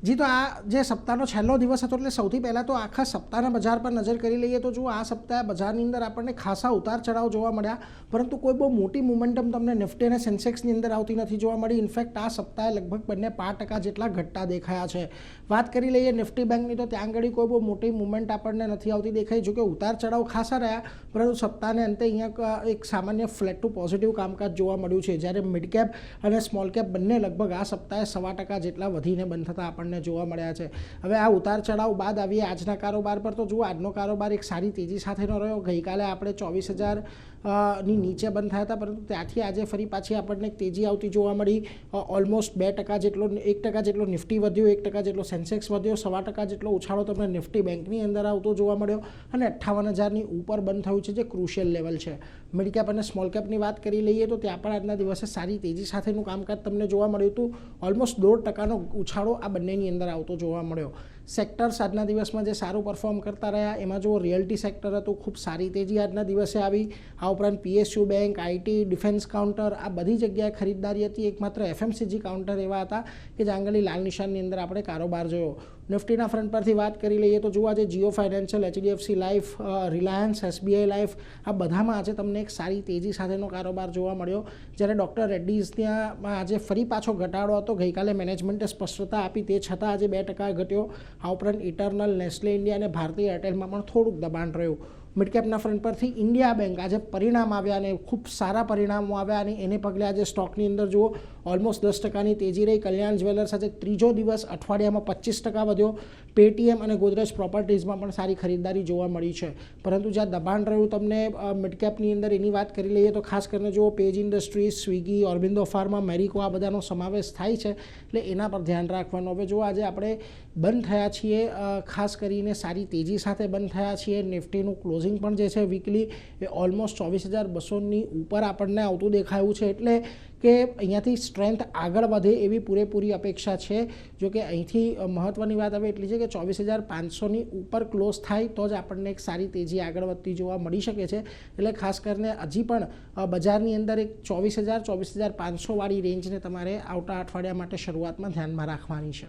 જી, તો આ જે સપ્તાહનો છેલ્લો દિવસ હતો એટલે સૌથી પહેલાં તો આખા સપ્તાહના બજાર પર નજર કરી લઈએ તો જુઓ આ સપ્તાહે બજારની અંદર આપણને ખાસા ઉતાર ચઢાવ જોવા મળ્યા, પરંતુ કોઈ બહુ મોટી મોમેન્ટમ તમને નિફ્ટી અને સેન્સેક્સની અંદર આવતી નથી જોવા મળી. ઇનફેક્ટ આ સપ્તાહે લગભગ બંને 5% જેટલા ઘટતા દેખાયા છે. વાત કરી લઈએ નિફ્ટી બેંકની તો ત્યાં આગળ કોઈ બહુ મોટી મુવમેન્ટ આપણને નથી આવતી દેખાઈ. જોકે ઉતાર ચઢાવ ખાસા રહ્યા, પરંતુ સપ્તાહને અંતે અહીંયા એક સામાન્ય ફ્લેટ ટુ પોઝિટિવ કામકાજ જોવા મળ્યું છે, જ્યારે મિડ કેપ અને સ્મોલ કેપ બંને લગભગ આ સપ્તાહે 1.25% જેટલા વધીને બંધ થતા આપણને જોવા મળ્યા છે. હવે આ ઉતાર ચઢાવ બાદ આવીએ આજના કારોબાર પર, તો જુઓ આજનો કારોબાર એક સારી તેજી સાથેનો રહ્યો. ગઈકાલે આપણે 24,000 ની નીચે બંધ થયા હતા, પરંતુ ત્યાંથી આજે ફરી પાછી આપણને એક તેજી આવતી જોવા મળી. ઓલમોસ્ટ 2% જેટલો 1% જેટલો નિફ્ટી વધ્યો, 1% જેટલો સેન્સેક્સ વધ્યો, 1.25% જેટલો ઉછાળો તમને નિફ્ટી બેંકની અંદર આવતો જોવા મળ્યો અને 58,000ની ઉપર બંધ થયું છે, જે ક્રુશિયલ લેવલ છે. મિડ કેપ અને સ્મોલ કેપની વાત કરી લઈએ તો ત્યાં પણ આજના દિવસે સારી તેજી સાથેનું કામકાજ તમને જોવા મળ્યું હતું. ઓલમોસ્ટ 1.5%નો ઉછાળો આ બંનેની અંદર આવતો જોવા મળ્યો. સેક્ટર્સ આજના દિવસમાં જે સારું પરફોર્મ કરતા રહ્યા એમાં જો રિયલ્ટી સેક્ટર હતું, ખૂબ સારી તેજી આજના દિવસે આવી. આ ઉપરાંત PSU bank, IT, defence counter, આ બધી જગ્યાએ ખરીદદારી હતી. એકમાત્ર એફએમસીજી કાઉન્ટર એવા હતા કે જ્યાં આગળ લાલ નિશાનની અંદર આપણે કારોબાર જોયો. નિફ્ટીના ફ્રન્ટ પરથી વાત કરી લઈએ તો જુઓ આજે Jio financial, HDFC life, Reliance, SBI life, આ બધામાં આજે તમને એક સારી તેજી સાથેનો કારોબાર જોવા મળ્યો. જ્યારે ડૉક્ટર રેડ્ડીઝ ત્યાં આજે ફરી પાછો ઘટાડો હતો. ગઈકાલે મેનેજમેન્ટે સ્પષ્ટતા આપી, તે છતાં આજે 2% ઘટ્યો. આ ઉપરાંત ઇટરનલ, નેસ્લે ઇન્ડિયા અને ભારતીય એરટેલમાં પણ થોડુંક દબાણ રહ્યું. મિડકેપના ફ્રન્ટ પરથી ઇન્ડિયા બેંક આજે પરિણામ આવ્યા અને ખૂબ સારા પરિણામો આવ્યા અને એને પગલે આજે સ્ટોકની અંદર જુઓ ઓલમોસ્ટ 10%ની તેજી રહી. કલ્યાણ જ્વેલર્સ આજે ત્રીજો દિવસ અઠવાડિયામાં 25% વધ્યો. પેટીએમ અને ગોદરેજ પ્રોપર્ટીઝમાં પણ સારી ખરીદદારી જોવા મળી છે. પરંતુ જ્યાં દબાણ રહ્યું તમને મિડકેપની અંદર એની વાત કરી લઈએ તો ખાસ કરીને જુઓ page industries, Swiggy, ઓર્બિંદો pharma, Marico, આ બધાનો સમાવેશ થાય છે, એટલે એના પર ધ્યાન રાખવાનું. હવે જો આજે આપણે બંધ થયા છીએ, ખાસ કરીને સારી તેજી સાથે બંધ થયા છીએ. નિફ્ટીનું ક્લોઝિંગ પણ જે છે વીકલી એ ઓલમોસ્ટ 24,200ની ઉપર આપણને આવતું દેખાયું છે, એટલે કે અહીંયાથી સ્ટ્રેન્થ આગળ વધે એવી પૂરેપૂરી અપેક્ષા છે. જો કે અહીંથી મહત્ત્વની વાત હવે એટલી છે કે 24,500ની ઉપર ક્લોઝ થાય તો જ આપણને એક સારી તેજી આગળ વધતી જોવા મળી શકે છે. એટલે ખાસ કરીને હજી પણ બજારની અંદર એક 24,000 24,500 વાળી રેન્જને તમારે આવતા અઠવાડિયા માટે શરૂઆતમાં ધ્યાનમાં રાખવાની છે.